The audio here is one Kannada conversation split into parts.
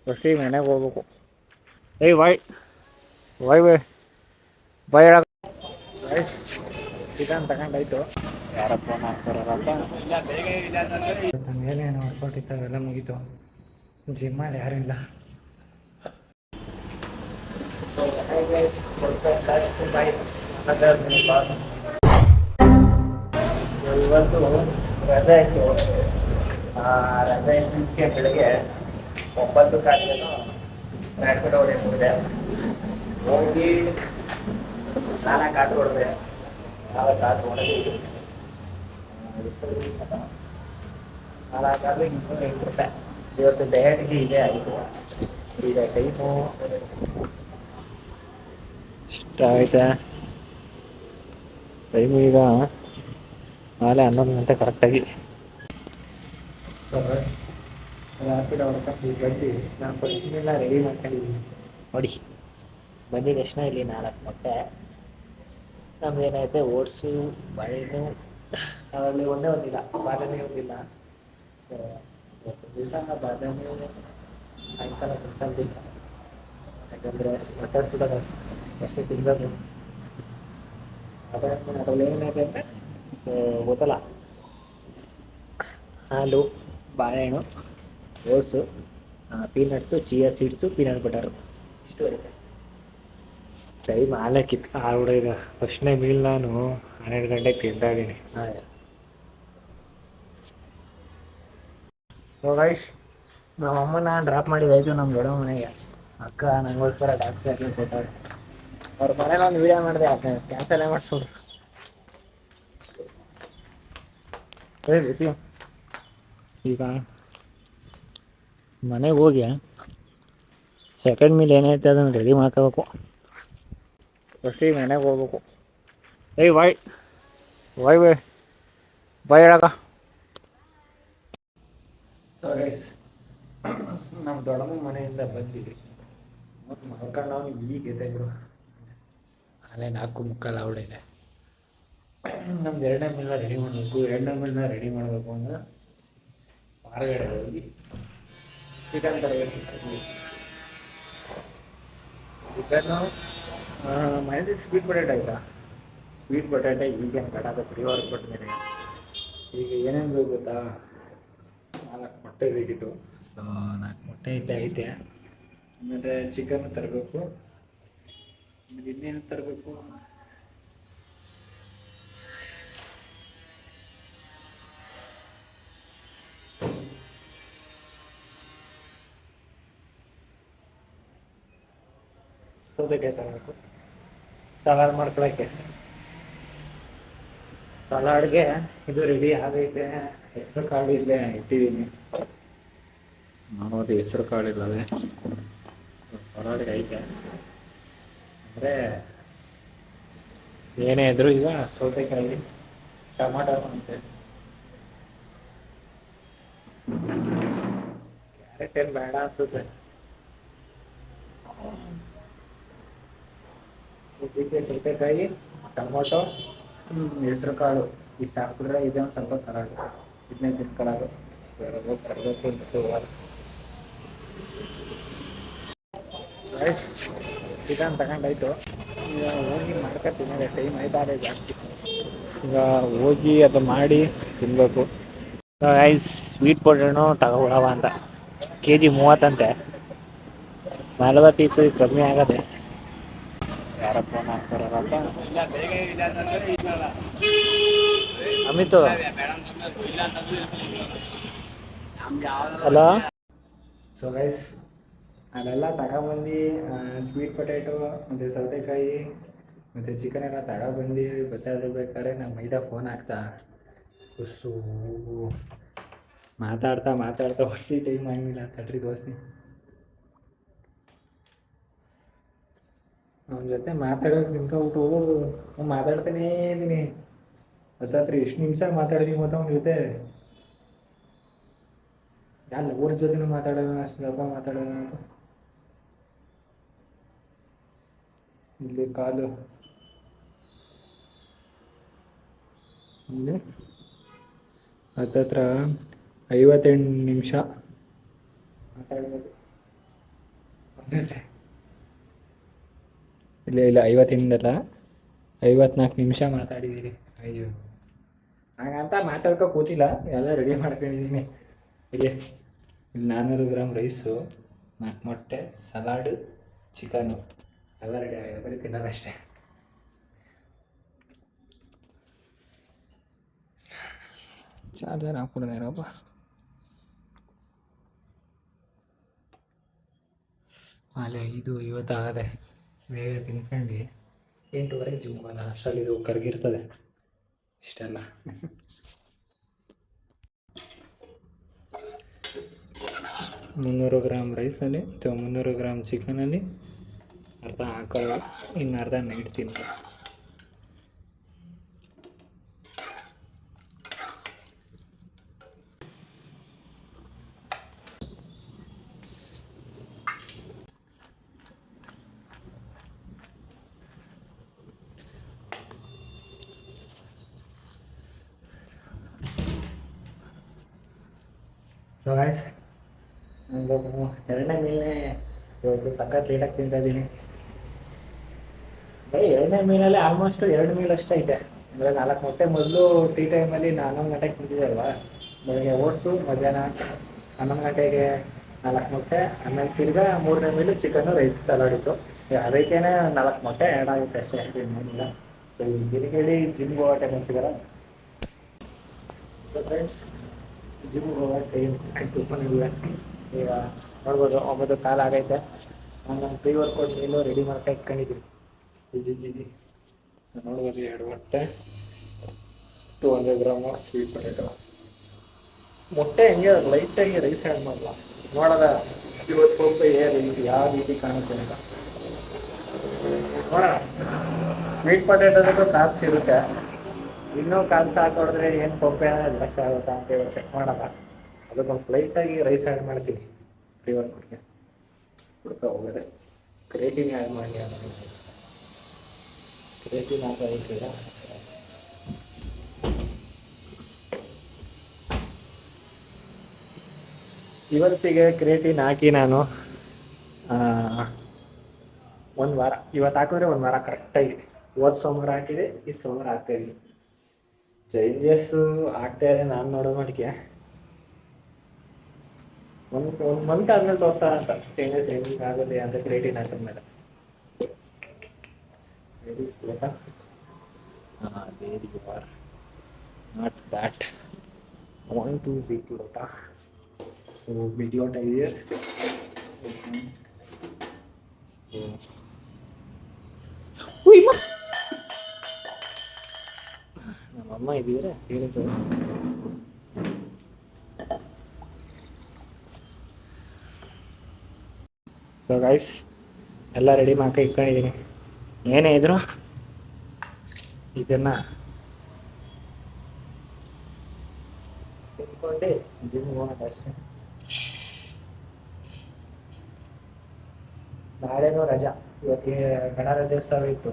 ಫಸ್ಟಿಗೆ ಮನೆಗೆ ಹೋಗ್ಬೇಕು. ಏಯ್ ವೈ ವೈ ವೈ ವೈ ಹೇಳಕ್ಕ ಚಿಕನ್ ತಗೊಂಡಾಯ್ತು. ಯಾರ ಫೋನ್ ಹಾಕ್ತಾರಪ್ಪ. ಮೇಲೇನು ವರ್ಕೌಟ್ ಇತ್ತು ಅವೆಲ್ಲ ಮುಗೀತು. ಜಿಮ್ಮಲ್ಲಿ ಯಾರಿಲ್ಲ. ಇವತ್ತು ರಜೆ ಇತ್ತು. ರಜೆ ಇದ್ದಕ್ಕೆ ಬೆಳಗ್ಗೆ 9 ಕಾಲೇನು ರ್ಯಾಪಿಡೋ ಹೊಡೆದಿದೆ. ಹೋಗಿ ಸ್ನಾನ ಕಾಟು ಹೊಡೆದೆ. ಕಾಟು ಹೊಡೆದು 4 208 ರೂಪಾಯಿ. ಇವತ್ತು ಡಯಟ್ಗೆ ಇದೆ ಆಯಿತು. ಈಗ ಟೈಮು ಇಷ್ಟ ಆಯ್ತಾ. ಟೈಮು ಈಗ ನಾಳೆ 11 ಗಂಟೆ ಕರೆಕ್ಟಾಗಿ. ರ್ಯಾಪಿಡ್ ಹೊಡ್ಕೊಂಡು ಬಂದು ನಾನು ಫಸ್ಟಿನೆಲ್ಲ ರೆಡಿ ಮಾಡ್ಕೊಂಡಿದ್ದೀನಿ ನೋಡಿ. ಬಂದಿದ ತಕ್ಷಣ ಇಲ್ಲಿ 4 ಮೊಟ್ಟೆ. ನಮ್ದು ಏನೈತೆ ಓಟ್ಸು, ಬಾಳೆಹಣ್ಣು, ಅದರಲ್ಲಿ ಒಂದೇ ಒಂದಿಲ್ಲ, ಬಾದಾಮಿ ಒಂದಿಲ್ಲ. ಸೊ ಇವತ್ತು ದಿವಸ ಬಾದಾಮಿ ಸಾಯಂಕಾಲ ತಿಂತಿಲ್ಲ. ಯಾಕಂದರೆ ಹೊಟ್ಟೆ ಸುಡೋದು ಅಷ್ಟೇ ತಿನ್ನೋದು. ಅದರಲ್ಲಿ ಏನಾಗಿದೆ ಅಂದರೆ ಸೊ ಗೊತ್ತಲ್ಲ, ಹಾಲು, ಬಾಳೆಹಣ್ಣು, oats, peanuts, chia seeds, peanut butter ಇಷ್ಟು ಇರುತ್ತೆ. ಟೈಮ್ ಆಲೇ ಆಗ್ಬಿಟ್ಟಿದೆ. ಫಸ್ಟ್ನೇ ಮೀಲ್ ನಾನು 12 ಗಂಟೆಗೆ ತಿಂತಾ ಇದ್ದೀನಿ. ಸೊ ಗೈಸ್, ನಮ್ಮ ಅಮ್ಮನ ಡ್ರಾಪ್ ಮಾಡಿದ್ದಾಯಿತು ನಮ್ಮ ದೊಡ್ಡ ಮನೆಗೆ. ಅಕ್ಕ ನನಗೋಸ್ಕರ ಡಾಕ್ಟ್ರ್ ಕೊಟ್ಟಾರೆ. ಅವ್ರ ಮನೇಲಿ ಒಂದು ವೀಡಿಯೋ ಮಾಡಿದೆ, ಕ್ಯಾನ್ಸಲೇ ಮಾಡಿಸ್ಬಿಟ್ರು. ಈಗ ಮನೆಗೆ ಹೋಗಿ ಸೆಕೆಂಡ್ ಮೀಲ್ ಏನೈತೆ ಅದನ್ನು ರೆಡಿ ಮಾಡ್ಕೋಬೇಕು. ಫಸ್ಟಿಗೆ ಮನೆಗೆ ಹೋಗ್ಬೇಕು. ಏಯ್ ವೈ ವೈ ವೈ ವೈ ಹೇಳಕ್ಕ. ಗೈಸ್, ನಮ್ಮ ದೊಡ್ಡಮ್ಮ ಮನೆಯಿಂದ ಬಂದಿವಿ. ಮತ್ತು ಮಲ್ಕೊಂಡು ನಾವು ಈಗ ಎದ್ದೆಗಳು ಅಲ್ಲೇ 4:45 ಆಗ್ಬಿಟ್ಟಿದೆ. ನಮ್ದು 2ನೇ ಮೀಲ್ನ ರೆಡಿ ಮಾಡಬೇಕು. 2ನೇ ಮೀಲ್ನ ರೆಡಿ ಮಾಡಬೇಕು ಅಂದ್ರೆ ಹೊರಗಡೆ ಹೋಗಿ ಚಿಕನ್ ತರಬೇಕು. ಚಿಕನ್ನು ಮನೇಲಿ ಸ್ವೀಟ್ ಪೊಟ್ಯಾಟೊ ಆಯಿತಾ. ಸ್ವೀಟ್ ಪೊಟ್ಯಾಟೊ ಈಗೇನು ಕಟಾಕ ಪ್ರಿವರ್ಕ್ ಕೊಟ್ಟಿದ್ದೀನಿ. ಈಗ ಏನೇನು ಬೇಕು ಗೊತ್ತಾ, 4 ಮೊಟ್ಟೆ ಬೇಕಿತ್ತು. ಸೊ 4 ಮೊಟ್ಟೆ ಐತೆ. ಆಮೇಲೆ ಚಿಕನ್ ತರಬೇಕು. ಇನ್ನೇನು ತರಬೇಕು, ಸೌತೆಕಾಯಿ ತರಬೇಕು ಸಲಾಡ್ ಮಾಡ್ಕೊಳಕ್ಕೆ. ಸಲಾಡ್ಗೆ ಇದು ರೆಡಿ ಆಗೈತೆ. ಹೆಸರು ಕಾಳು ಇಲ್ಲೇ ಇಟ್ಟಿದ್ದೀನಿ. ನೋಡೋದು ಹೆಸರು ಕಾಳು ಇಲ್ಲವೇ, ಸಲಾಡ್ಗೆ ಐತೆ. ಅಂದರೆ ಏನೇ ಇದ್ರು ಈಗ ಸೌತೆಕಾಯಿ, ಟೊಮಾಟೊ ಅಂತೆ, ಕ್ಯಾರೆಟ್ ಏನು ಬೇಡ ಅನ್ಸುತ್ತೆ. ಇದಕ್ಕೆ ಸೌತೆಕಾಯಿ, ಟೊಮೊಟೊ, ಹೆಸರು ಕಾಳು ಇಷ್ಟು ಹಾಕಿದ್ರೆ ಇದೆ ಒಂದು ಸ್ವಲ್ಪ ಸಲಾಡ್. ಇದನ್ನೇ ತಿನ್ಕೊಳ್ಳೋದು. ತರಬೇಕು ಚಿಕನ್ ತಗೊಂಡಾಯ್ತು. ಈಗ ಹೋಗಿ ಮಾಡ್ಕೊತೀನಿ. ಟೈಮ್ ಆಯ್ತಾರೆ ಜಾಸ್ತಿ. ಈಗ ಹೋಗಿ ಅದು ಮಾಡಿ ತಿನ್ನಬೇಕು. ರೈಸ್ ಸ್ವೀಟ್ ಪೊಟೇಟೊ ತಗೊಬಿಡವ ಅಂತ. kg 30 ಅಂತೆ. 40 ಇತ್ತು, ಈಗ ಕಮ್ಮಿ ಆಗದೆ. ಯಾರ ಫೋನ್ ಹಾಕ್ತಾರಪ್ಪ. ಅಮಿತು ಹಲೋ. ಸೊ ಗೈಸ್, ಅಲ್ಲೆಲ್ಲ ತಗೊಬಂದು ಸ್ವೀಟ್ ಪೊಟ್ಯಾಟೊ ಮತ್ತು ಸೌತೆಕಾಯಿ ಮತ್ತು ಚಿಕನ್ ಎಲ್ಲ ತಗೊಬಂದು ಬರ್ಬೇಕಾದ್ರೆ ನಮ್ಮ ಮೈದಾ ಫೋನ್ ಹಾಕ್ತಾ ಖುಷು ಮಾತಾಡ್ತಾ ಹೊಸಿ ಟೈಮ್ ಆಗಿಲ್ಲ. ತಡ್ರಿ ದೋಸ್ತಿ, ಅವನ ಜೊತೆ ಮಾತಾಡೋಕೆ ನಿಂತ್ಕೊಬಿಟ್ಟು ಮಾತಾಡ್ತಾನೇ ಇದ್ದೀನಿ. ಹತ್ತತ್ರ ಎಷ್ಟು ನಿಮಿಷ ಮಾತಾಡಿದೀನಿ ಮತ್ತು ಅವನ ಜೊತೆ. ಯಾರು ಲವರ್ ಜೊತೆನೂ ಮಾತಾಡೋಣ, ಅಷ್ಟು ಸ್ವಲ್ಪ ಮಾತಾಡೋಣ. ಇಲ್ಲಿ ಕಾಲು ಇಲ್ಲಿ ಹತ್ತತ್ರ 58 ನಿಮಿಷ ಮಾತಾಡ್ಬೋದು. ಇಲ್ಲ ಇಲ್ಲ 50 54 ನಿಮಿಷ ಮಾತಾಡಿದ್ದೀನಿ. ಅಯ್ಯೋ ಹಾಗಂತ ಮಾತಾಡ್ಕೊ ಕೂತಿಲ್ಲ, ಎಲ್ಲ ರೆಡಿ ಮಾಡ್ಕೊಂಡಿದ್ದೀನಿ. ಇಲ್ಲಿ 400 ಗ್ರಾಮ್ ರೈಸು, 4 ಮೊಟ್ಟೆ, ಸಲಾಡು, ಚಿಕನು ಎಲ್ಲ ರೆಡಿ ಆಗಿದೆ, ಬರೀ ತಿನ್ನೋದಷ್ಟೇ. ಚಾರ್ಜರ್ ಹಾಕ್ಬಿಡ್ದೆ ಇರಪ್ಪ. ಅಲ್ಲೇ 5:50 ಆಗದೆ, ಬೇಗ ತಿನ್ಕೊಂಡು 8:30 ಜಿಮ್ಮಲ್ಲ, ಅಷ್ಟರಲ್ಲಿ ಇದು ಕರಗಿರ್ತದೆ ಇಷ್ಟೆಲ್ಲ. 300 ಗ್ರಾಮ್ ರೈಸಲ್ಲಿ ಅಥವಾ 300 ಗ್ರಾಮ್ ಚಿಕನಲ್ಲಿ ಅರ್ಧ ಹಾಕೊಳ್ಳೋ, ಇನ್ನು ಅರ್ಧ ನೈಟ್ ತಿನ್ನೋದು. ಸೊ ಗಾಯ್ಸ್, ನಾನು 2ನೇ ಮೀನೇ ಇವತ್ತು ಸಖತ್ ಲೇಟಾಗಿ ತಿಂತಾ ಇದ್ದೀನಿ. 2ನೇ ಮೀನಲ್ಲಿ ಆಲ್ಮೋಸ್ಟ್ 2 ಮೀಲ್ ಅಷ್ಟೇ ಐತೆ. ಅಂದರೆ 4 ಮೊಟ್ಟೆ ಮೊದಲು ಟೀ ಟೈಮಲ್ಲಿ 11 ಗಂಟೆಗೆ ತಿಂತಿದ್ದೆ ಅಲ್ವಾ, ಬೆಳಗ್ಗೆ ಓಟ್ಸು, ಮಧ್ಯಾಹ್ನ 11 ಗಂಟೆಗೆ 4 ಮೊಟ್ಟೆ, ಆಮೇಲೆ ತಿರ್ಗಾ 3ನೇ ಮೀಲು ಚಿಕನ್ನು, ರೈಸ್, ಸಲಾಡ್ ಇತ್ತು. ಅದಕ್ಕೇನೆ 4 ಮೊಟ್ಟೆ ಆ್ಯಡ್ ಆಗುತ್ತೆ ಅಷ್ಟೇ, ಏನಿಲ್ಲ. ಸೊ ಈ ತಿರುಗೇಳಿ ಜಿಮ್ಗೆ ಹೋಗೋ ಟೈಮ್ ಸಿಗಲ್ಲ. ಸೊ ಫ್ರೆಂಡ್ಸ್, ಜಿಮ್ಗೆ ಹೋಗೋ ಟೈಮ್ ಆಯ್ತು ಮನೆಗೆ. ಈಗ ನೋಡ್ಬೋದು 9:15 ಆಗೈತೆ. ನಾನು ಪ್ರೀ ವರ್ಕೌಟ್ ಮೀಲು ರೆಡಿ ಮಾಡ್ತಾ ಇಟ್ಕೊಂಡಿದ್ದೀನಿ. ಜಿ ನೋಡ್ಬೋದು, 2 ಮೊಟ್ಟೆ, 200 ಗ್ರಾಮ್ ಸ್ವೀಟ್ ಪೊಟೇಟೊ. ಮೊಟ್ಟೆ ಹೆಂಗೆ ಲೈಟಾಗಿ ರೈಸ್ ಆ್ಯಡ್ ಮಾಡಲ್ಲ, ನೋಡೋದ ಇವತ್ತು ಪಂಪೆ ಯಾವ ರೀತಿ ಕಾಣುತ್ತೆ ಅಂತ ನೋಡೋಣ. ಸ್ವೀಟ್ ಪೊಟೇಟೊದಕ್ಕೂ ಕಾರ್ಬ್ಸ್ ಇರುತ್ತೆ, ಇನ್ನೂ ಕಾರ್ಬ್ಸ್ ಹಾಕೊಡಿದ್ರೆ ಏನು ಪಂಪೆ ಜಾಸ್ತಿ ಆಗುತ್ತಾ ಅಂತ ಹೇಳಿ ಚೆಕ್ ಮಾಡೋಣ. ಅದಕ್ಕೊಂದು ಲೈಟಾಗಿ ರೈಸ್ ಆ್ಯಡ್ ಮಾಡ್ತೀನಿ ಪ್ರೀ ವರ್ಕೌಟ್ಗೆ. ಹುಡ್ಕ ಹೋಗೋದೆ ಕ್ರಿಯೇಟಿನ್ ಆ್ಯಡ್ ಮಾಡಿ, ಕ್ರಿಯೇಟಿನ್ ಹಾಕಿಲ್ಲ. ಇವತ್ತಿಗೆ ಕ್ರಿಯೇಟಿನ್ ಹಾಕಿ ನಾನು 1 ವಾರ, ಇವತ್ತು ಹಾಕಿದ್ರೆ 1 ವಾರ ಕರೆಕ್ಟಾಗಿ. ಹೋದ ಸೋಮವಾರ ಹಾಕಿದೆ, ಈ ಸೋಮವಾರ ಹಾಕ್ತಾಯಿದ್ದೀನಿ. ಚೇಂಜಸ್ಸು ಆಗ್ತಾಯಿದೆ, ನಾನು ನೋಡೋ ಮಟ್ಟಿಗೆ ಒಂದು ಮಂತ್ ಆದ್ಮೇಲೆ ತೋರ್ಸೋಣ ಅಂತ, ಚೇಂಜಸ್ ಹೆಂಗೆ ಆಗುತ್ತೆ ಅಂತ ಕ್ರಿಯೇಟಿನ್ ಹಾಕಿದ್ಮೇಲೆ. there you are, not that. I want to beat Lota. So video here. ನಮ್ಮಮ್ಮ ಇದೀರ ಹೇಳಿದ್ರು. ಸೊ ಗೈಸ್, ಎಲ್ಲ ರೆಡಿ ಮಾಡ್ಕೊ ಇಟ್ಕೊಂಡಿದ್ದೀನಿ. ಏನೇ ಇದ್ರು ಇದನ್ನ ತಿನ್ಕೊಂಡು ಜಿಮ್ಗೆ ಹೋಗೋದು ಅಷ್ಟೇ. ನಾಳೆನೂ ರಜಾ, ಇವತ್ತಿಗೆ ಗಣರಾಜ್ಯೋತ್ಸವ ಇತ್ತು.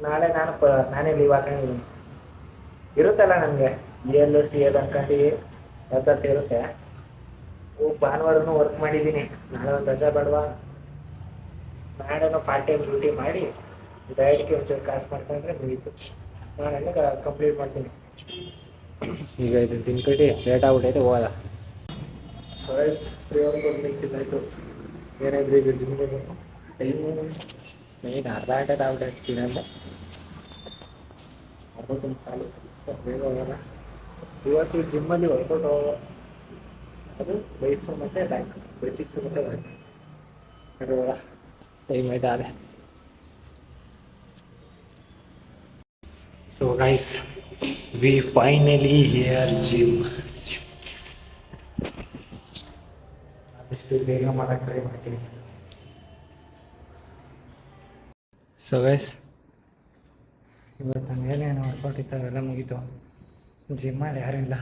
ನಾಳೆ ನಾನೇ ಲೀವ್ ಹಾಕೊಂಡಿದ್ದೀನಿ. ಇರುತ್ತಲ್ಲ ನನಗೆ ELCL ಅನ್ಕೊಂಡು ಯಾವತ್ತು ಇರುತ್ತೆ. ಭಾನುವಾರನೂ ವರ್ಕ್ ಮಾಡಿದ್ದೀನಿ, ನಾಳೆ ಒಂದು ರಜಾ ಬೇಡವಾ? ನಾಳೆನೂ ಪಾರ್ಟ್ ಟೈಮ್ ಡ್ಯೂಟಿ ಮಾಡಿ ಡಯಟ್ಗೆ ಒಂಚೂರು ಕಾಸು ಮಾಡ್ಕೊಂಡ್ರೆ ಮುಗೀತು. ನಾಳೆಲ್ಲ ಕಂಪ್ಲೀಟ್ ಮಾಡ್ತೀನಿ. ಈಗ ಇದನ್ನು ತಿನ್ಕೊಂಡು ಲೇಟ್ ಆಗ್ಬಿಟ್ಟೈತೆ, ಹೋಗೋದ. ಸೊ ಗೈಸ್, ಪ್ರೀ ವರ್ಕೌಟ್ ಬೇಕಿದ್ದಾಯಿತು. ಏನಾದರೂ ಈಗ ಜಿಮ್ಗೆ ಟೈಮು ಮೇನ್ ಅರ್ಧ ಗಂಟೆ ಆಗ್ಬಿಟ್ಟೈತೆ ತಿನ್ನೋದು. ಅರ್ಧಕ್ಕೊಂದು ಕಾಲು ಬೇಗ ಹೋಗೋಣ. ಇವತ್ತು ಜಿಮ್ಮಲ್ಲಿ ವರ್ಕೌಟ್ ಹೋಗೋ ಅದು ಬೈಸು ಮತ್ತು ಬ್ಯಾಕ್, ಬೈಚಿಕ್ಸು ಮತ್ತು ಬ್ಯಾಕ್. ಹೋಗೋಣ, ಟೈಮ್ ಆಯ್ತಾ ಅದೇ. So guys, we finally here gym. ಆದಷ್ಟು ಬೇಗ ಮಾಡೋಕ್ಕೆ ಟ್ರೈ ಮಾಡ್ತೀನಿ. ಸೊ ಗೈಸ್, ಇವತ್ತು ನನಗೇನೇನು ವರ್ಕೌಟ್ ಇತ್ತು ಅವೆಲ್ಲ ಮುಗೀತು. ಜಿಮ್ಮಲ್ಲಿ ಯಾರೂ ಇಲ್ಲ,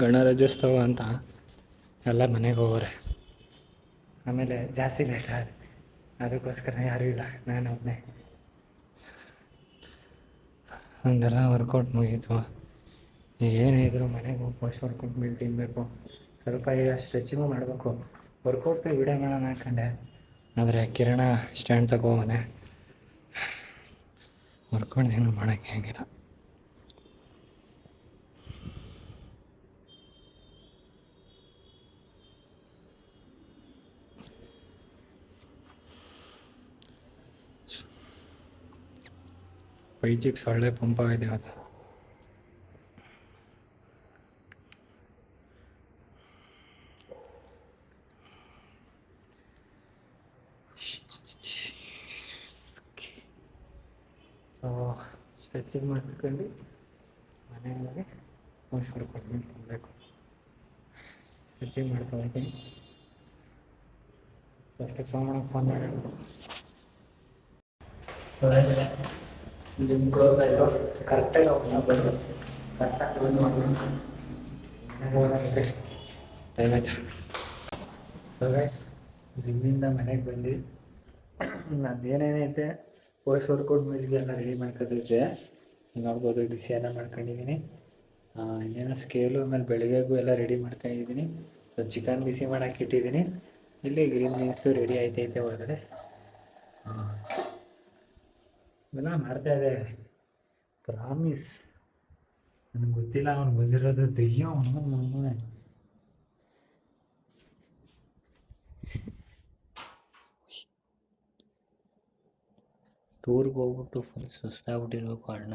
ಗಣರಾಜ್ಯೋತ್ಸವ ಅಂತ ಎಲ್ಲ ಮನೆಗೆ ಹೋಗೋರೆ. ಆಮೇಲೆ ಜಾಸ್ತಿ ಲೇಟ್ ಆದ, ಅದಕ್ಕೋಸ್ಕರ ಯಾರೂ ಇಲ್ಲ, ನಾನು ಒಬ್ಬನೇ. ಹಂಗೆಲ್ಲ ವರ್ಕೌಟ್ ಮುಗೀತು. ಈಗ ಏನೇ ಇದ್ರು ಮನೆಗೆ ಹೋಗಿ ಫಸ್ಟ್ ವರ್ಕೌಟ್ ಮೇಲೆ ತಿನ್ನಬೇಕು. ಸ್ವಲ್ಪ ಈಗ ಸ್ಟ್ರೆಚಿಂಗು ಮಾಡಬೇಕು. ವರ್ಕೌಟ್ ವಿಡಿಯೋ ಮಾಡೋಣ ಹಾಕೊಂಡೆ, ಆದರೆ ಕಿರಣ ಸ್ಟ್ಯಾಂಡ್ ತಗೋವನೆ, ವರ್ಕೌಟ್ ಏನು ಮಾಡೋಕ್ಕೆ ಆಗಿಲ್ಲ. ಪೈಜಿಗೆ ಸೊಳ್ಳೆ ಪಂಪ್ ಆಗಿದೆ ಅದು. ಸೊ ಸ್ಟ್ರೆಚಿಂಗ್ ಮಾಡ್ಕೊಂಡು ಮನೆಯಲ್ಲಿ ಮೋಸ್ಟ್ಲಿ ಕೊಟ್ಟು ತಿನ್ನಬೇಕು. ಸ್ಟ್ರೆಚಿಂಗ್ ಮಾಡ್ಕೊಳ್ತೀನಿ. ಫಸ್ಟಿಗೆ ಸೋಮಣ್ಣ ಫೋನ್ ಮಾಡಿ ಜಿಮ್ ಕ್ಲೋಸ್ ಆಯಿತು. ಕರೆಕ್ಟಾಗಿ ಬಂದು ಕರೆಕ್ಟಾಗಿ ಕ್ಲೋಸ್ ಮಾಡೋಣ. ಟೈಮ್ ಆಯಿತು. ಸೊ ಗೈಸ್, ಜಿಮ್ಮಿಂದ ಮನೆಗೆ ಬಂದು ನಂದು ಏನೇನೈತೆ ಪೋಸ್ಟ್ ವರ್ಕೌಟ್ ಮೀಲ್ಗೆಲ್ಲ ರೆಡಿ ಮಾಡ್ಕೊತೈತೆ. ನೋಡ್ಬೋದು ಬಿಸಿಯೆಲ್ಲ ಮಾಡ್ಕೊಂಡಿದ್ದೀನಿ. ಇನ್ನೇನು ಸ್ಕೇಲು ಆಮೇಲೆ ಬೆಳಗ್ಗೆಗೂ ಎಲ್ಲ ರೆಡಿ ಮಾಡ್ಕೊಂಡಿದ್ದೀನಿ. ಚಿಕನ್ ಬಿಸಿ ಮಾಡೋಕೆ ಇಟ್ಟಿದ್ದೀನಿ. ಇಲ್ಲಿ ಗ್ರೀನ್ ಬೀನ್ಸು ರೆಡಿ ಆಯ್ತೈತೆ ಒಳಗಡೆ. ಇವೆಲ್ಲ ಮಾಡ್ತಾಯಿದ್ದೆ. ಪ್ರಾಮಿಸ್ ನನಗೆ ಗೊತ್ತಿಲ್ಲ ಅವ್ನು ಬಂದಿರೋದು ದೆಯ್ಯ ಅವನು. ಟೂರ್ಗೆ ಹೋಗ್ಬಿಟ್ಟು ಫುಲ್ ಸುಸ್ತಾಗ್ಬಿಟ್ಟಿರ್ಬೇಕು ಅಣ್ಣ.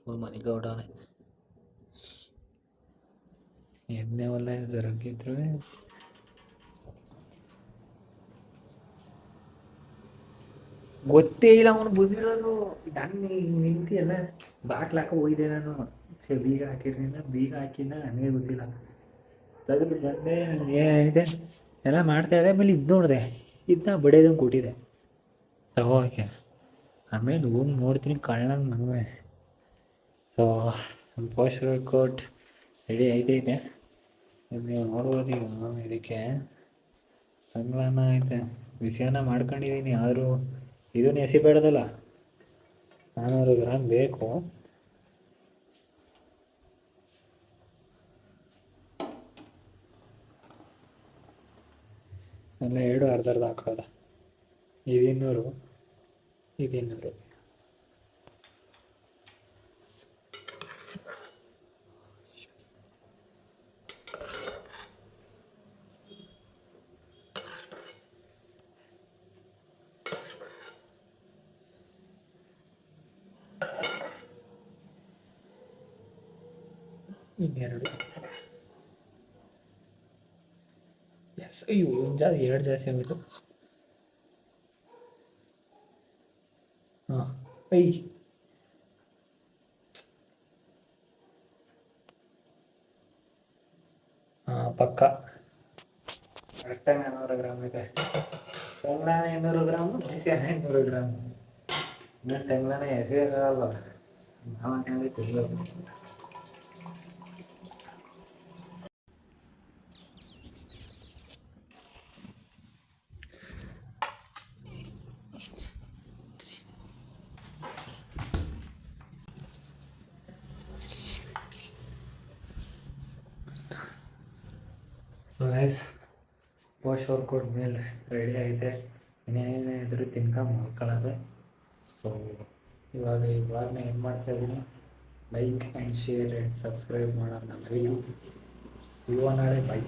ಫುಲ್ ಮನೆಗೌಡವನೆ. ಎಣ್ಣೆವಲ್ಲ ಜರಗಿದ್ರು ಗೊತ್ತೇ ಇಲ್ಲ ಅವನು ಬಂದಿರೋದು. ನಾನು ನಿಂತು ಎಲ್ಲ ಬಾಕ್ಲಾಕ ಹೋಗಿದ್ದೆ ನಾನು. ಬೀಗ ಹಾಕಿರ್ಲಿಲ್ಲ, ಬೀಗ ಹಾಕಿದ್ದ ನನಗೆ ಗೊತ್ತಿಲ್ಲ. ತೆಗೆದು ಬಂದೆ, ಏನಿದೆ ಎಲ್ಲ ಮಾಡ್ತಾಯಿದ್ದೆ. ಆಮೇಲೆ ಇದು ನೋಡಿದೆ, ಇದನ್ನ ಬಡಿಯೋದನ್ನು ಕೊಟ್ಟಿದ್ದೆ ತಗೋಕೆ. ಆಮೇಲೆ ಹೋಗಿ ನೋಡ್ತೀನಿ ಕಳ್ಳನ ಮಗುವೆ. ಸೊ ಪೋಸ್ಟ್ ವರ್ಕೌಟ್ ರೆಡಿ ಐತೈತೆ. ನೀವು ನೋಡ್ಬೋದು. ಈಗ ಇದಕ್ಕೆ ಸಂಗ್ಲಾನ ಐತೆ, ಬಿಸಿಯನ್ನ ಮಾಡ್ಕೊಂಡಿದ್ದೀನಿ. ಆದರೂ ಇದನ್ನು ಎಸಿಬೇಡದಲ್ಲ, 400 ಗ್ರಾಮ್ ಬೇಕು. ಎಲ್ಲ ಎರಡು ಅರ್ಧ ಹಾಕೋದ. ಇದು 200, ಇದು 200. ಇನ್ನೆರಡು. ಎಸ್, ಅಯ್ಯೋ ಎರಡು ಜಾಸ್ತಿ ಆಗೋಯ್ತು. ಹಾಂ, ಪಕ್ಕ ಕರೆಕ್ಟಾಗಿ 400 ಗ್ರಾಮ್ ಇದೆ. ಟೆಂಗ್ಲಾನ 200 ಗ್ರಾಮು, ಬಿಸಿಯನ್ನ 200 ಗ್ರಾಮು. ಇನ್ನೂ ಟೆಂಗ್ಲಾನ ಎಸೆಯೋಕ್ಕಾಗಲ್ಲ. ನಾವು ತಿನ್ನೋದು. ಸೊ ಗೈಸ್, ಪೋಸ್ಟ್ ವರ್ಕೌಟ್ ಮೇಲೆ ರೆಡಿ ಆಗಿದೆ. ಇನ್ನೇನಿದ್ರು ತಿನ್ಕೊಂಡು ಮಾಡ್ಕೊಳ್ಳೋದು. ಸೊ ಇವಾಗ ಈ ವ್ಲಾಗ್ನ ಏನು ಮಾಡ್ತಾಯಿದ್ದೀನಿ, like and share and subscribe ಮಾಡೋಣ. ಸಿಗುವ ನಾಳೆ. ಬೈ.